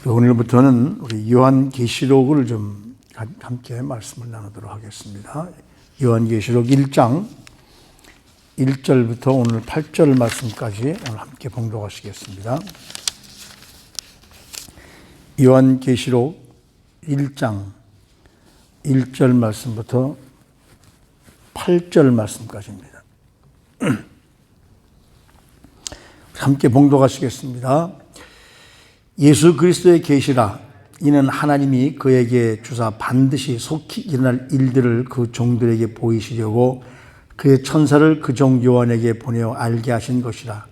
오늘부터는 우리 요한계시록을 좀 함께 말씀을 나누도록 하겠습니다. 요한계시록 1장 1절부터 오늘 8절 말씀까지 오늘 함께 봉독하시겠습니다. 요한계시록 1장 1절 말씀부터 8절 말씀까지입니다. 함께 봉독하시겠습니다. 예수 그리스도의 계시라. 이는 하나님이 그에게 주사 반드시 속히 일어날 일들을 그 종들에게 보이시려고 그의 천사를 그 종 요한에게 보내어 알게 하신 것이라.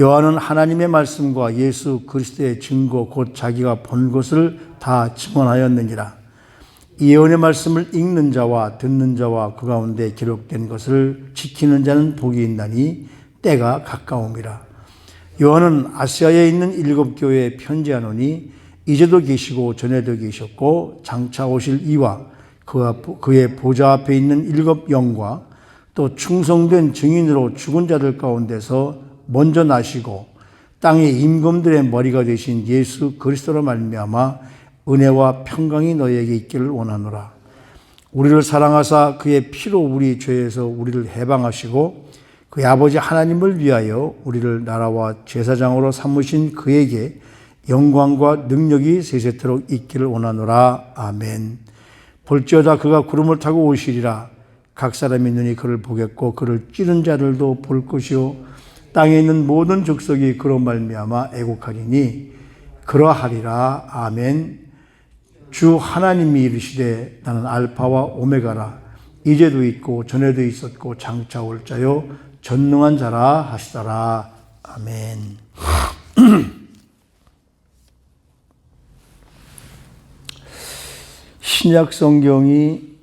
요한은 하나님의 말씀과 예수 그리스도의 증거 곧 자기가 본 것을 다 증언하였느니라. 이 예언의 말씀을 읽는 자와 듣는 자와 그 가운데 기록된 것을 지키는 자는 복이 있나니 때가 가까움이라. 요한은 아시아에 있는 7 교회에 편지하노니 이제도 계시고 전에도 계셨고 장차 오실 이와 그의 보좌 앞에 있는 7 영과 또 충성된 증인으로 죽은 자들 가운데서 먼저 나시고 땅의 임금들의 머리가 되신 예수 그리스도로 말미암아 은혜와 평강이 너희에게 있기를 원하노라. 우리를 사랑하사 그의 피로 우리 죄에서 우리를 해방하시고 그의 아버지 하나님을 위하여 우리를 나라와 제사장으로 삼으신 그에게 영광과 능력이 세세토록 있기를 원하노라. 아멘. 볼지어다 그가 구름을 타고 오시리라. 각 사람의 눈이 그를 보겠고 그를 찌른 자들도 볼 것이요 땅에 있는 모든 족속이 그로 말미암아 애곡하리니 그러하리라. 아멘. 주 하나님이 이르시되 나는 알파와 오메가라. 이제도 있고 전에도 있었고 장차 올 자요 전능한 자라 하시더라. 아멘. 신약 성경이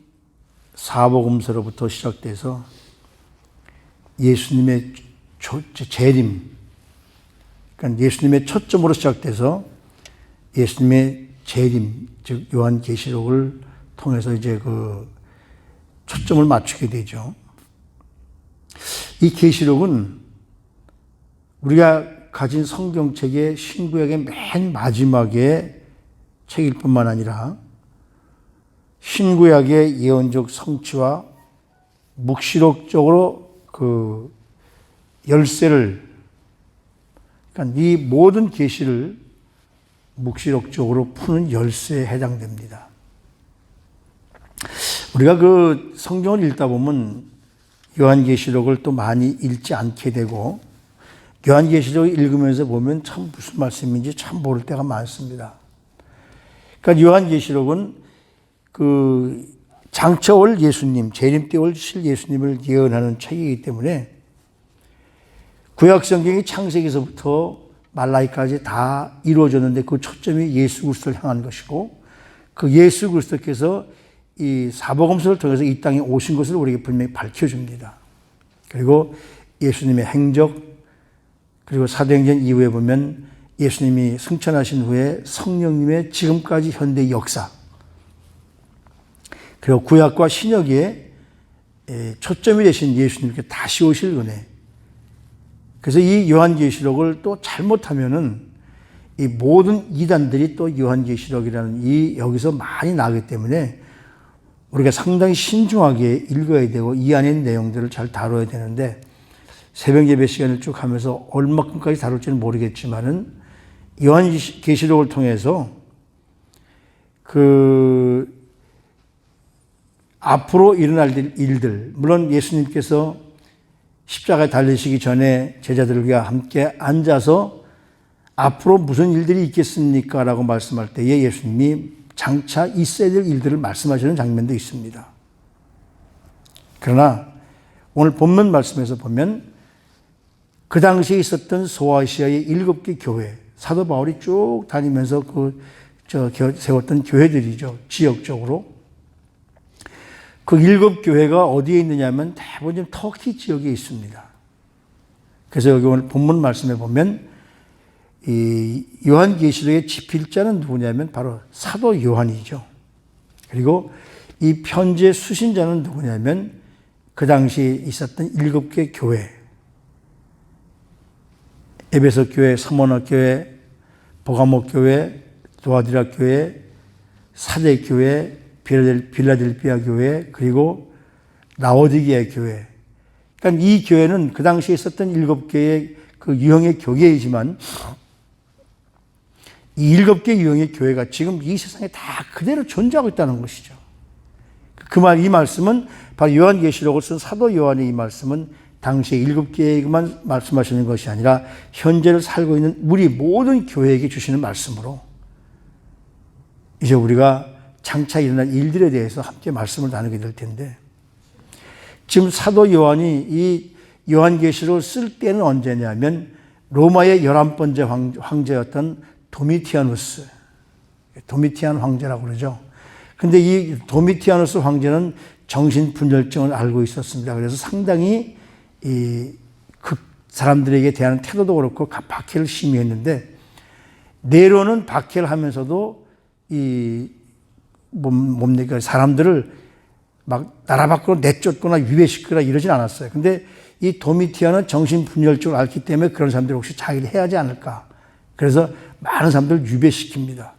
사복음서로부터 시작돼서 예수님의 재림, 그러니까 예수님의 초점으로 시작돼서 예수님의 재림, 즉 요한계시록을 통해서 이제 그 초점을 맞추게 되죠. 이 계시록은 우리가 가진 성경책의 신구약의 맨 마지막에 책일 뿐만 아니라 신구약의 예언적 성취와 묵시록적으로 그 열쇠를, 그러니까 이 모든 계시를 묵시록적으로 푸는 열쇠에 해당됩니다. 우리가 그 성경을 읽다 보면 요한계시록을 또 많이 읽지 않게 되고 요한계시록을 읽으면서 보면 참 무슨 말씀인지 참 모를 때가 많습니다. 그러니까 요한계시록은 그 장차 올 예수님, 재림 때 오실 예수님을 예언하는 책이기 때문에 구약성경이 창세기서부터 말라기까지 다 이루어졌는데 그 초점이 예수 그리스도를 향한 것이고 그 예수 그리스도께서 이 사복음서를 통해서 이 땅에 오신 것을 우리에게 분명히 밝혀줍니다. 그리고 예수님의 행적, 그리고 사도행전 이후에 보면 예수님이 승천하신 후에 성령님의 지금까지 현대 역사, 그리고 구약과 신약에 초점이 되신 예수님께 다시 오실 은혜. 그래서 이 요한계시록을 또 잘못하면은 이 모든 이단들이 또 요한계시록이라는 이 여기서 많이 나기 때문에 우리가 상당히 신중하게 읽어야 되고 이 안에 있는 내용들을 잘 다뤄야 되는데 새벽 예배 시간을 쭉 하면서 얼마큼까지 다룰지는 모르겠지만은 요한계시록을 통해서 그 앞으로 일어날 일들, 물론 예수님께서 십자가에 달리시기 전에 제자들과 함께 앉아서 앞으로 무슨 일들이 있겠습니까? 라고 말씀할 때에 예수님이 장차 있어야 될 일들을 말씀하시는 장면도 있습니다. 그러나 오늘 본문 말씀에서 보면 그 당시에 있었던 소아시아의 7개 교회, 사도 바울이 쭉 다니면서 세웠던 교회들이죠. 지역적으로. 그 7 교회가 어디에 있느냐면 대부분 터키 지역에 있습니다. 그래서 여기 오늘 본문 말씀에 보면 이 요한계시록의 집필자는 누구냐면 바로 사도 요한이죠. 그리고 이 편지의 수신자는 누구냐면 그 당시에 있었던 7개 교회, 에베소 교회, 서머나 교회, 버가모 교회, 도아디라 교회, 사대 교회, 빌라델피아 교회, 그리고 라오디게아 교회. 그러니까 이 교회는 그 당시에 있었던 7개의 그 유형의 교회이지만 이 7개 유형의 교회가 지금 이 세상에 다 그대로 존재하고 있다는 것이죠. 이 말씀은 바로 요한계시록을 쓴 사도 요한의 이 말씀은 당시에 7개에게만 말씀하시는 것이 아니라 현재를 살고 있는 우리 모든 교회에게 주시는 말씀으로 이제 우리가 장차 일어날 일들에 대해서 함께 말씀을 나누게 될 텐데, 지금 사도 요한이 이 요한계시록을 쓸 때는 언제냐면 로마의 11번째 황제였던 도미티아누스, 도미티안 황제라고 그러죠. 근데 이 도미티아누스 황제는 정신분열증을 앓고 있었습니다. 그래서 상당히 그 사람들에게 대한 태도도 그렇고 박해를 심히 했는데, 네로는 박해를 하면서도 사람들을 막 나라 밖으로 내쫓거나 유배시키거나 이러진 않았어요. 근데 이 도미티아는 정신분열증을 앓기 때문에 그런 사람들이 혹시 자기를 해야 하지 않을까. 그래서 많은 사람들을 유배시킵니다.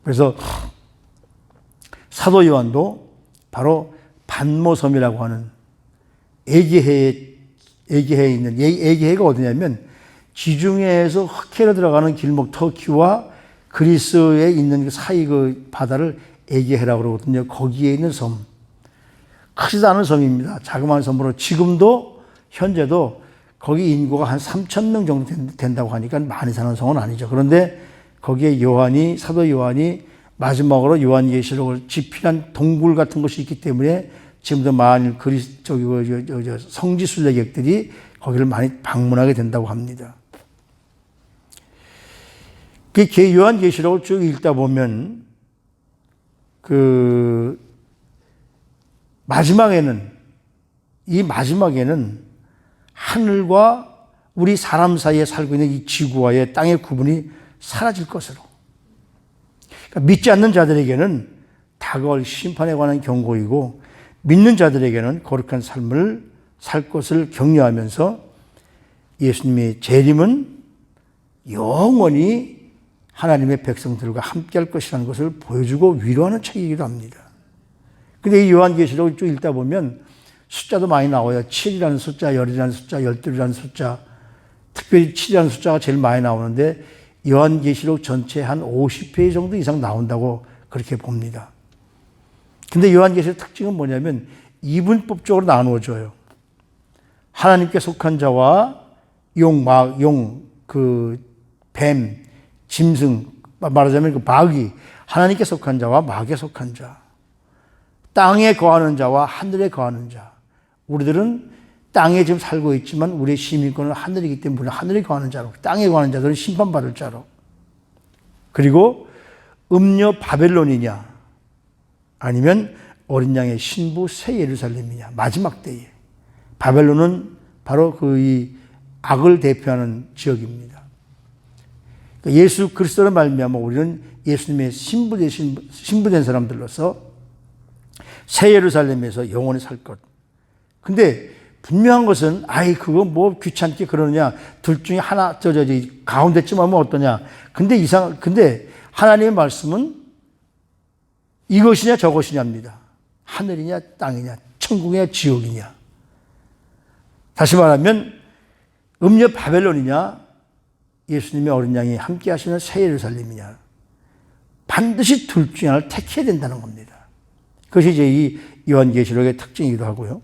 그래서 사도 요한도 바로 반모섬이라고 하는 에게해에 있는, 에게해가 어디냐면 지중해에서 흑해로 들어가는 길목 터키와 그리스에 있는 사이 그 바다를 에게해라고 그러거든요. 거기에 있는 섬. 크지도 않은 섬입니다. 자그마한 섬으로 지금도 현재도 거기 인구가 한 3,000명 정도 된다고 하니까 많이 사는 성은 아니죠. 그런데 거기에 사도 요한이 마지막으로 요한계시록을 집필한 동굴 같은 것이 있기 때문에 지금도 많은 성지 순례객들이 거기를 많이 방문하게 된다고 합니다. 그 요한계시록을 쭉 읽다 보면 마지막에는 하늘과 우리 사람 사이에 살고 있는 이 지구와의 땅의 구분이 사라질 것으로. 그러니까 믿지 않는 자들에게는 다가올 심판에 관한 경고이고, 믿는 자들에게는 거룩한 삶을 살 것을 격려하면서 예수님의 재림은 영원히 하나님의 백성들과 함께할 것이라는 것을 보여주고 위로하는 책이기도 합니다. 근데 이 요한계시록을 쭉 읽다 보면 숫자도 많이 나와요. 7이라는 숫자, 10이라는 숫자, 12이라는 숫자, 특별히 7이라는 숫자가 제일 많이 나오는데 요한계시록 전체 한 50페이지 정도 이상 나온다고 그렇게 봅니다. 근데 요한계시록 특징은 뭐냐면 이분법적으로 나누어져요. 하나님께 속한 자와 뱀, 짐승, 말하자면 마귀, 하나님께 속한 자와 마귀에 속한 자, 땅에 거하는 자와 하늘에 거하는 자. 우리들은 땅에 지금 살고 있지만 우리의 시민권은 하늘이기 때문에 우리는 하늘에 거하는 자로, 땅에 거하는 자들은 심판받을 자로. 그리고 음녀 바벨론이냐 아니면 어린 양의 신부 새 예루살렘이냐, 마지막 때에. 바벨론은 바로 이 악을 대표하는 지역입니다. 예수 그리스도로 말미암아 우리는 예수님의 신부된 사람들로서 새 예루살렘에서 영원히 살 것. 근데 분명한 것은 그거 뭐 귀찮게 그러느냐, 둘 중에 하나 가운데쯤 하면 어떠냐. 근데 하나님의 말씀은 이것이냐 저것이냐입니다. 하늘이냐 땅이냐, 천국이냐 지옥이냐. 다시 말하면 음녀 바벨론이냐, 예수님의 어린 양이 함께 하시는 새 예루살렘이냐. 반드시 둘 중에 하나를 택해야 된다는 겁니다. 그것이 이제 이 요한계시록의 특징이기도 하고요.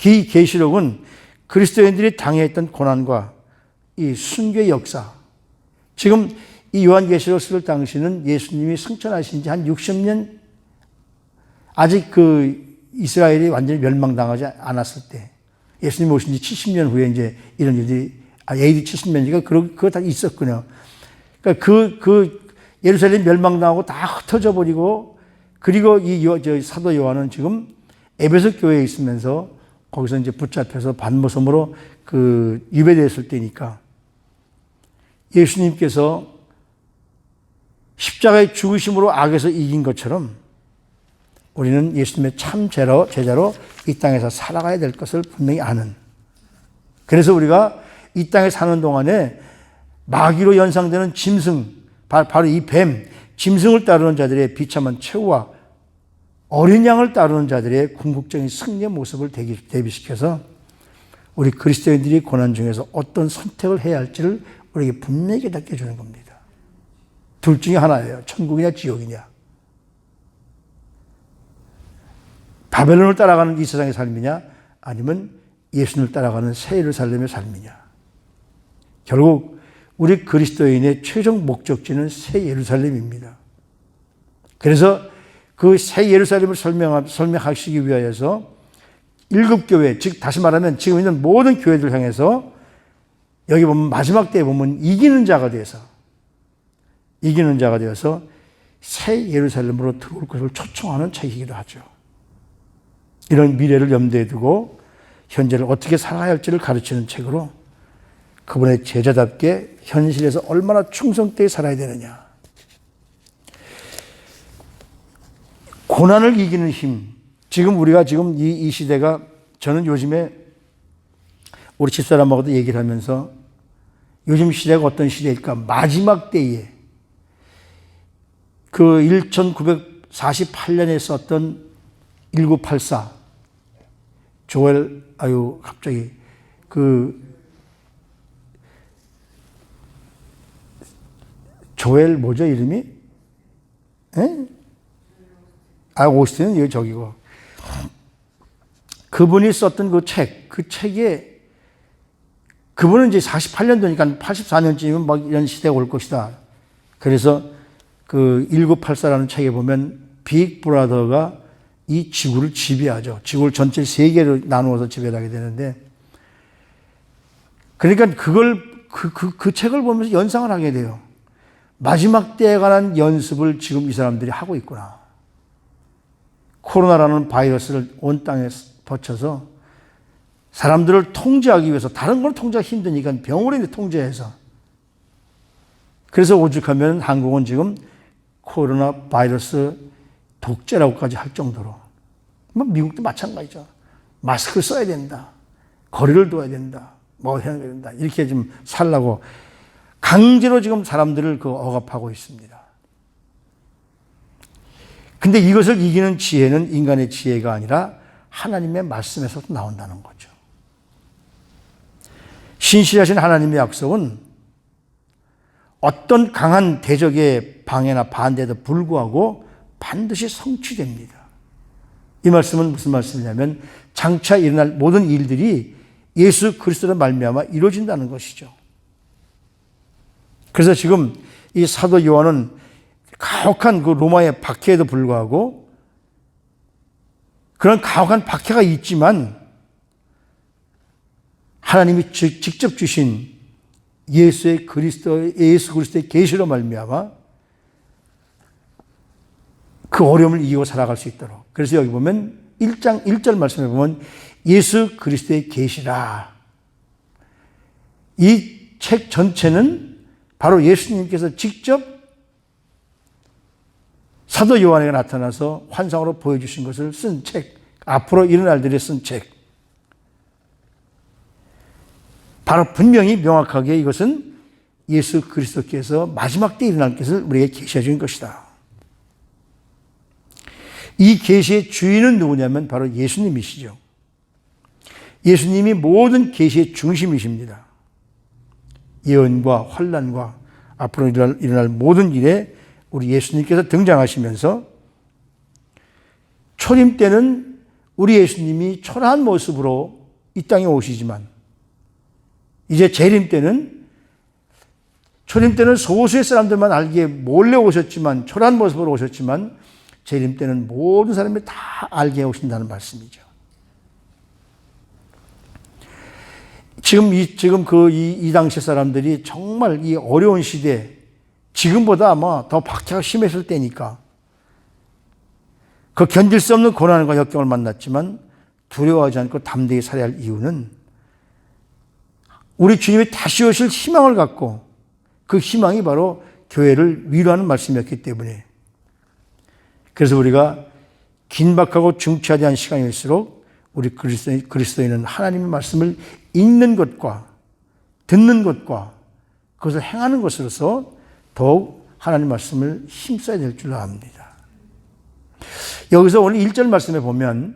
이 계시록은 그리스도인들이 당해했던 고난과 이 순교의 역사. 지금 이 요한계시록 쓸 당시는 예수님이 승천하신 지 한 60년, 아직 이스라엘이 완전히 멸망당하지 않았을 때, 예수님이 오신 지 70년 후에 이제 이런 일들이, AD 70년이니까 그거 다 있었군요. 그러니까 예루살렘 멸망당하고 다 흩어져 버리고, 그리고 사도 요한은 지금 에베소 교회에 있으면서 거기서 이제 붙잡혀서 반모섬으로 유배됐을 때니까 예수님께서 십자가의 죽으심으로 악에서 이긴 것처럼 우리는 예수님의 참 제자로 이 땅에서 살아가야 될 것을 분명히 아는. 그래서 우리가 이 땅에 사는 동안에 마귀로 연상되는 짐승, 바로 이 뱀, 짐승을 따르는 자들의 비참한 최후와 어린 양을 따르는 자들의 궁극적인 승리의 모습을 대비시켜서 우리 그리스도인들이 고난 중에서 어떤 선택을 해야 할지를 우리에게 분명히 깨닫게 해주는 겁니다. 둘 중에 하나예요. 천국이냐 지옥이냐. 바벨론을 따라가는 이 세상의 삶이냐 아니면 예수님을 따라가는 새 예루살렘의 삶이냐. 결국 우리 그리스도인의 최종 목적지는 새 예루살렘입니다. 그래서 그 새 예루살렘을 설명하시기 위하여서 일곱 교회, 즉 다시 말하면 지금 있는 모든 교회들 향해서 여기 보면 마지막 때에 보면 이기는 자가 되어서 새 예루살렘으로 들어올 것을 초청하는 책이기도 하죠. 이런 미래를 염두에 두고 현재를 어떻게 살아야 할지를 가르치는 책으로 그분의 제자답게 현실에서 얼마나 충성되게 살아야 되느냐. 고난을 이기는 힘. 우리가 이 시대가 저는 요즘에 우리 집사람하고도 얘기를 하면서 요즘 시대가 어떤 시대일까? 마지막 때에 그 1948년에 썼던 1984 조엘 뭐죠 이름이? 오스틴은 이거 저기고 그분이 썼던 그 책에 그분은 이제 48년도니까 84년쯤이면 막 이런 시대가 올 것이다. 그래서 그 1984라는 책에 보면 빅 브라더가 이 지구를 지배하죠. 지구를 전체 세 개로 나누어서 지배하게 되는데 그러니까 그 책을 보면서 연상을 하게 돼요. 마지막 때에 관한 연습을 지금 이 사람들이 하고 있구나. 코로나라는 바이러스를 온 땅에 퍼쳐서 사람들을 통제하기 위해서 다른 걸 통제하기 힘드니까 병원에 통제해서 그래서 오죽하면 한국은 지금 코로나 바이러스 독재라고까지 할 정도로 미국도 마찬가지죠. 마스크를 써야 된다. 거리를 둬야 된다. 뭐 해야 된다. 이렇게 좀 살라고 강제로 지금 사람들을 억압하고 있습니다. 근데 이것을 이기는 지혜는 인간의 지혜가 아니라 하나님의 말씀에서 나온다는 거죠. 신실하신 하나님의 약속은 어떤 강한 대적의 방해나 반대에도 불구하고 반드시 성취됩니다. 이 말씀은 무슨 말씀이냐면 장차 일어날 모든 일들이 예수 그리스도로 말미암아 이루어진다는 것이죠. 그래서 지금 이 사도 요한은 가혹한 그 로마의 박해에도 불구하고 그런 가혹한 박해가 있지만 하나님이 직접 주신 예수 그리스도의 계시로 말미암아 그 어려움을 이기고 살아갈 수 있도록. 그래서 여기 보면 1장 1절 말씀에 보면 예수 그리스도의 계시라. 이 책 전체는 바로 예수님께서 직접 사도 요한에게 나타나서 환상으로 보여주신 것을 쓴 책, 앞으로 일어날 일들에 쓴 책. 바로 분명히 명확하게 이것은 예수 그리스도께서 마지막 때 일어날 것을 우리에게 계시해 준 것이다. 이 계시의 주인은 누구냐면 바로 예수님이시죠. 예수님이 모든 계시의 중심이십니다. 예언과 환난과 앞으로 일어날 모든 일에 우리 예수님께서 등장하시면서 초림 때는 우리 예수님이 초라한 모습으로 이 땅에 오시지만 이제 재림 때는 초림 때는 소수의 사람들만 알기에 몰래 오셨지만 초라한 모습으로 오셨지만 재림 때는 모든 사람이 다 알게 오신다는 말씀이죠. 지금 이 당시 사람들이 정말 이 어려운 시대, 지금보다 아마 더 박해가 심했을 때니까 그 견딜 수 없는 고난과 역경을 만났지만 두려워하지 않고 담대히 살아야 할 이유는 우리 주님이 다시 오실 희망을 갖고 그 희망이 바로 교회를 위로하는 말씀이었기 때문에 그래서 우리가 긴박하고 중차대한 시간일수록 우리 그리스도인은 하나님의 말씀을 읽는 것과 듣는 것과 그것을 행하는 것으로서 더욱 하나님 말씀을 힘써야 될 줄 압니다. 여기서 오늘 1절 말씀에 보면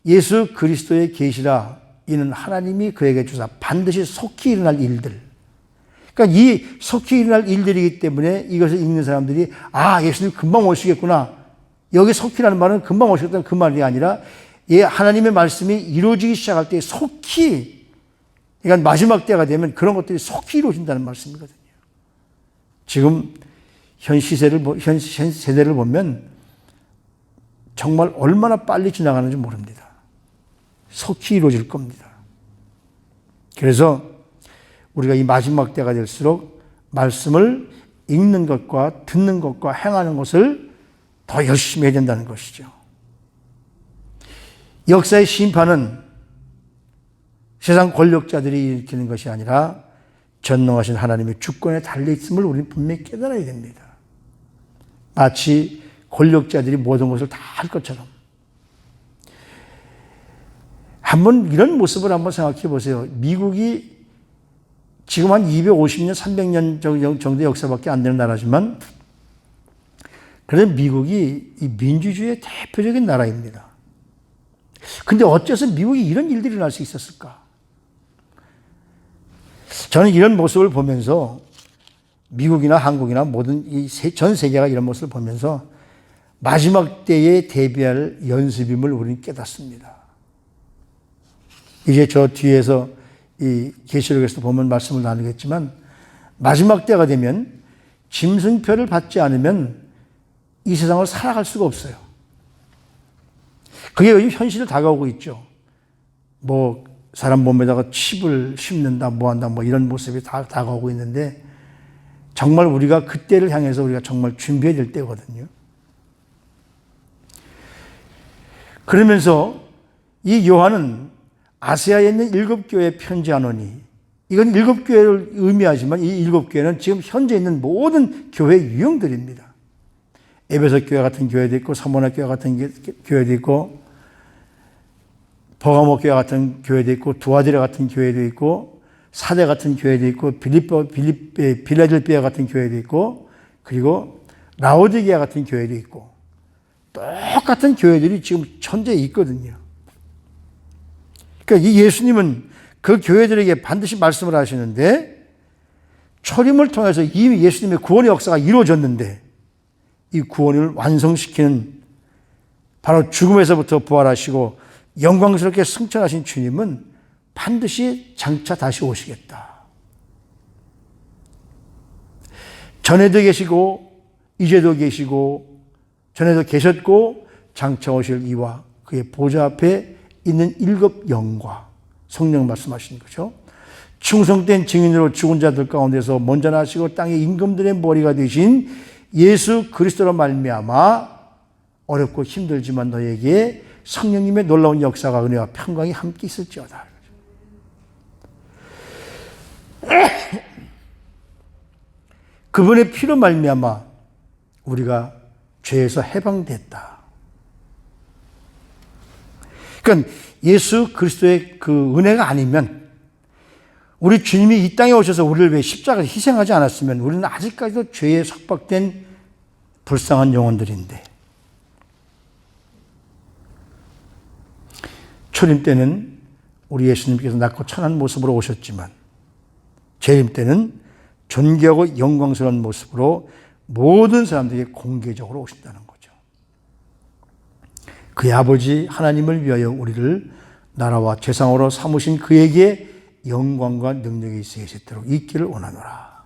예수 그리스도의 계시라 이는 하나님이 그에게 주사 반드시 속히 일어날 일들. 그러니까 이 속히 일어날 일들이기 때문에 이것을 읽는 사람들이 예수님 금방 오시겠구나. 여기 속히라는 말은 금방 오시겠다는 그 말이 아니라 하나님의 말씀이 이루어지기 시작할 때 속히, 그러니까 마지막 때가 되면 그런 것들이 속히 이루어진다는 말씀이거든요. 지금 현 세대를 보면 정말 얼마나 빨리 지나가는지 모릅니다. 속히 이루어질 겁니다. 그래서 우리가 이 마지막 때가 될수록 말씀을 읽는 것과 듣는 것과 행하는 것을 더 열심히 해야 된다는 것이죠. 역사의 심판은 세상 권력자들이 일으키는 것이 아니라 전능하신 하나님의 주권에 달려있음을 우리는 분명히 깨달아야 됩니다. 마치 권력자들이 모든 것을 다 할 것처럼. 한번 이런 모습을 한번 생각해 보세요. 미국이 지금 한 250년, 300년 정도 역사밖에 안 되는 나라지만 그래서 미국이 이 민주주의의 대표적인 나라입니다. 근데 어째서 미국이 이런 일들이 일어날 수 있었을까? 저는 이런 모습을 보면서 미국이나 한국이나 모든 전 세계가 이런 모습을 보면서 마지막 때에 대비할 연습임을 우리는 깨닫습니다. 이제 저 뒤에서 이 계시록에서 보면 말씀을 나누겠지만 마지막 때가 되면 짐승표를 받지 않으면 이 세상을 살아갈 수가 없어요. 그게 요즘 현실로 다가오고 있죠. 뭐 사람 몸에다가 칩을 심는다, 뭐한다, 뭐 이런 모습이 다 다가오고 있는데 정말 우리가 그때를 향해서 우리가 정말 준비해야 될 때거든요. 그러면서 이 요한은 아시아에 있는 7교회에 편지하노니 이건 7교회를 의미하지만 이 7교회는 지금 현재 있는 모든 교회 유형들입니다. 에베소 교회 같은 교회도 있고 사모나 교회 같은 교회도 있고 버가모 교회 같은 교회도 있고 두아디라 같은 교회도 있고 사대 같은 교회도 있고 빌라델피아 같은 교회도 있고 그리고 라오디게아 같은 교회도 있고 똑같은 교회들이 지금 현재 있거든요. 그러니까 이 예수님은 그 교회들에게 반드시 말씀을 하시는데 초림을 통해서 이미 예수님의 구원의 역사가 이루어졌는데 이 구원을 완성시키는 바로 죽음에서부터 부활하시고 영광스럽게 승천하신 주님은 반드시 장차 다시 오시겠다. 전에도 계시고 이제도 계시고 전에도 계셨고 장차 오실 이와 그의 보좌 앞에 있는 7 영과 성령 말씀하시는 거죠. 충성된 증인으로 죽은 자들 가운데서 먼저 나시고 땅의 임금들의 머리가 되신 예수 그리스도로 말미암아 어렵고 힘들지만 너에게 성령님의 놀라운 역사가 은혜와 평강이 함께 있을지어다. 그분의 피로 말미암아 우리가 죄에서 해방됐다. 그러니까 예수 그리스도의 그 은혜가 아니면 우리 주님이 이 땅에 오셔서 우리를 왜 십자가에 희생하지 않았으면 우리는 아직까지도 죄에 속박된 불쌍한 영혼들인데 초림 때는 우리 예수님께서 낮고 천한 모습으로 오셨지만 재림 때는 존귀하고 영광스러운 모습으로 모든 사람들에게 공개적으로 오신다는 거죠. 그의 아버지 하나님을 위하여 우리를 나라와 재상으로 삼으신 그에게 영광과 능력이 있으시도록 있기를 원하노라.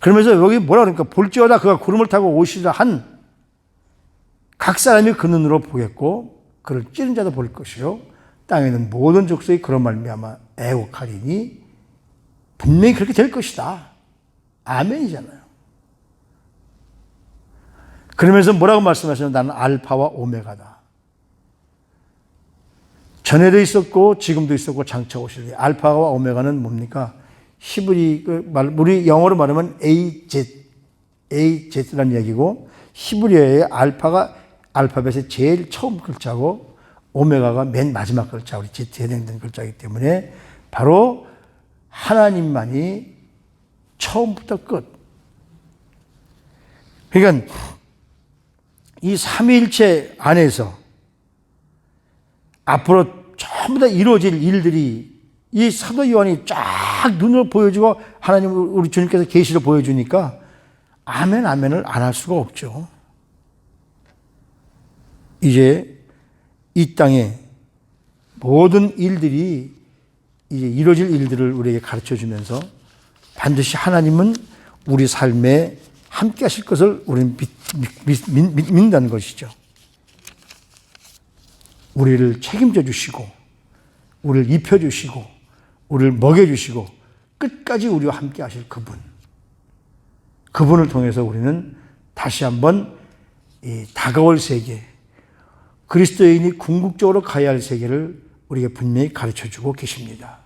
그러면서 여기 뭐라 그러니까 볼지어다 그가 구름을 타고 오시라 한 각 사람이 그 눈으로 보겠고 그를 찌른 자도 볼 것이요 땅에 있는 모든 족속이 그런 말미암아 애곡하리니 분명히 그렇게 될 것이다. 아멘이잖아요. 그러면서 뭐라고 말씀하시냐면 나는 알파와 오메가다. 전에도 있었고 지금도 있었고 장차 오실 알파와 오메가는 뭡니까? 히브리 우리 영어로 말하면 AZ라는 이야기고 히브리어의 알파가 알파벳의 제일 처음 글자고 오메가가 맨 마지막 글자 우리 Z에 해당되는 글자이기 때문에 바로 하나님만이 처음부터 끝 그러니까 이 삼위일체 안에서 앞으로 전부 다 이루어질 일들이 이 사도 요한이 쫙 눈으로 보여주고 하나님 우리 주님께서 계시로 보여주니까 아멘 아멘을 안 할 수가 없죠. 이제 이 땅에 모든 일들이 이제 이루어질 일들을 우리에게 가르쳐 주면서 반드시 하나님은 우리 삶에 함께 하실 것을 우리는 믿는다는 것이죠. 우리를 책임져 주시고 우리를 입혀 주시고 우리를 먹여 주시고 끝까지 우리와 함께 하실 그분을 통해서 우리는 다시 한번 이 다가올 세계, 그리스도인이 궁극적으로 가야 할 세계를 우리에게 분명히 가르쳐주고 계십니다.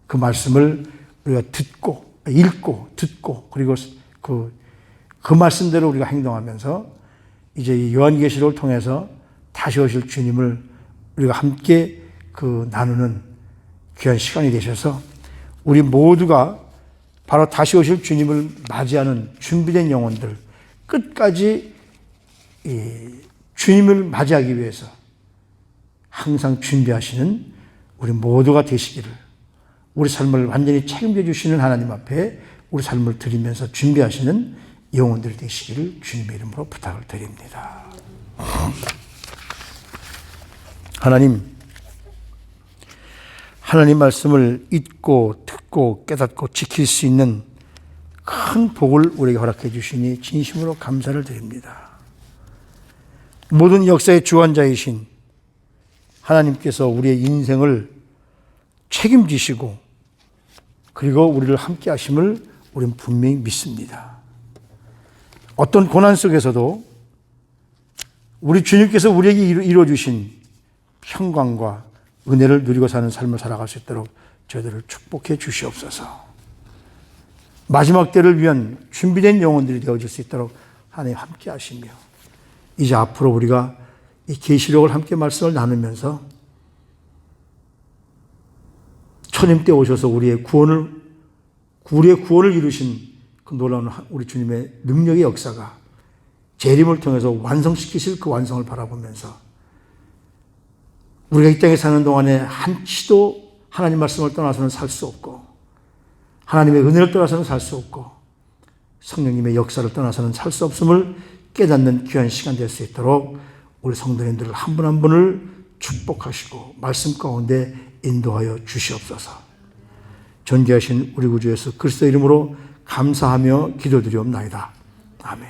그 말씀을 우리가 읽고 그리고 그 말씀대로 우리가 행동하면서 이제 이 요한계시록을 통해서 다시 오실 주님을 우리가 함께 나누는 귀한 시간이 되셔서 우리 모두가 바로 다시 오실 주님을 맞이하는 준비된 영혼들, 끝까지 주님을 맞이하기 위해서 항상 준비하시는 우리 모두가 되시기를, 우리 삶을 완전히 책임져 주시는 하나님 앞에 우리 삶을 드리면서 준비하시는 영혼들이 되시기를 주님의 이름으로 부탁을 드립니다. 하나님 말씀을 읽고 듣고 깨닫고 지킬 수 있는 큰 복을 우리에게 허락해 주시니 진심으로 감사를 드립니다. 모든 역사의 주관자이신 하나님께서 우리의 인생을 책임지시고 그리고 우리를 함께 하심을 우리는 분명히 믿습니다. 어떤 고난 속에서도 우리 주님께서 우리에게 이루어주신 평강과 은혜를 누리고 사는 삶을 살아갈 수 있도록 저희들을 축복해 주시옵소서. 마지막 때를 위한 준비된 영혼들이 되어질 수 있도록 하나님 함께 하시며, 이제 앞으로 우리가 이 계시록을 함께 말씀을 나누면서 초림 때 오셔서 우리의 구원을 이루신 그 놀라운 우리 주님의 능력의 역사가 재림을 통해서 완성시키실 그 완성을 바라보면서 우리가 이 땅에 사는 동안에 한치도 하나님 말씀을 떠나서는 살 수 없고, 하나님의 은혜를 떠나서는 살 수 없고, 성령님의 역사를 떠나서는 살 수 없음을 깨닫는 귀한 시간 될 수 있도록 우리 성도님들을 한 분 한 분을 축복하시고 말씀 가운데 인도하여 주시옵소서. 존귀하신 우리 구주 예수 그리스도 이름으로 감사하며 기도드리옵나이다. 아멘.